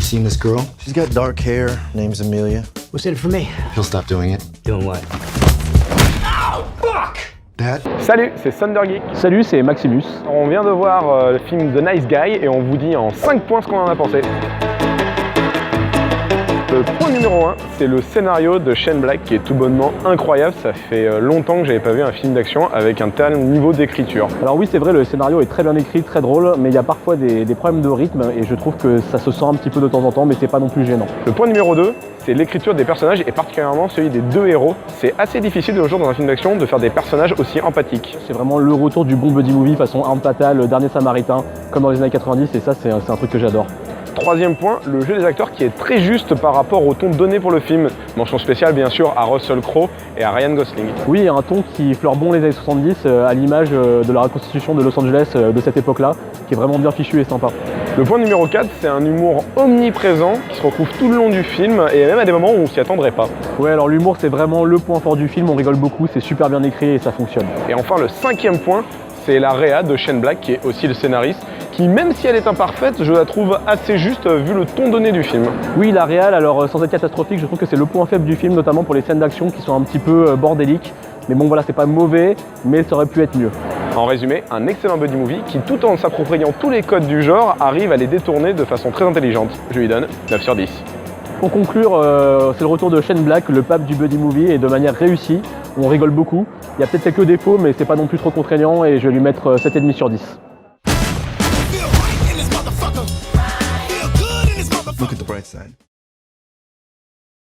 Seen this girl? She's got dark hair, name's Amelia. What's in it for me? He'll stop doing it. Doing what? Dad? Salut, c'est Thundergeek. Salut, c'est Maximus. On vient de voir le film The Nice Guy et on vous dit en 5 points ce qu'on en a pensé. Le point numéro 1, c'est le scénario de Shane Black qui est tout bonnement incroyable. Ça fait longtemps que j'avais pas vu un film d'action avec un tel niveau d'écriture. Alors oui, c'est vrai, le scénario est très bien écrit, très drôle, mais il y a parfois des problèmes de rythme et je trouve que ça se sent un petit peu de temps en temps, mais c'est pas non plus gênant. Le point numéro 2, c'est l'écriture des personnages et particulièrement celui des deux héros. C'est assez difficile de nos jours dans un film d'action de faire des personnages aussi empathiques. C'est vraiment le retour du bon buddy movie façon Arme Fatale, le Dernier Samaritain, comme dans les années 90, et ça c'est un truc que j'adore. Troisième point, le jeu des acteurs qui est très juste par rapport au ton donné pour le film. Mention spéciale bien sûr à Russell Crowe et à Ryan Gosling. Oui, un ton qui fleure bon les années 70 à l'image de la reconstitution de Los Angeles de cette époque-là, qui est vraiment bien fichu et sympa. Le point numéro 4, c'est un humour omniprésent qui se retrouve tout le long du film et même à des moments où on s'y attendrait pas. Ouais, alors l'humour c'est vraiment le point fort du film, on rigole beaucoup, c'est super bien écrit et ça fonctionne. Et enfin le cinquième point, c'est la réa de Shane Black qui est aussi le scénariste, qui même si elle est imparfaite, je la trouve assez juste vu le ton donné du film. Oui, la réal, alors sans être catastrophique, je trouve que c'est le point faible du film, notamment pour les scènes d'action qui sont un petit peu bordéliques. Mais bon voilà, c'est pas mauvais, mais ça aurait pu être mieux. En résumé, un excellent buddy movie qui, tout en s'appropriant tous les codes du genre, arrive à les détourner de façon très intelligente. Je lui donne 9 sur 10. Pour conclure, c'est le retour de Shane Black, le pape du buddy movie, et de manière réussie. On rigole beaucoup. Il y a peut-être quelques défauts, mais c'est pas non plus trop contraignant, et je vais lui mettre 7,5 sur 10. Look at the bright side.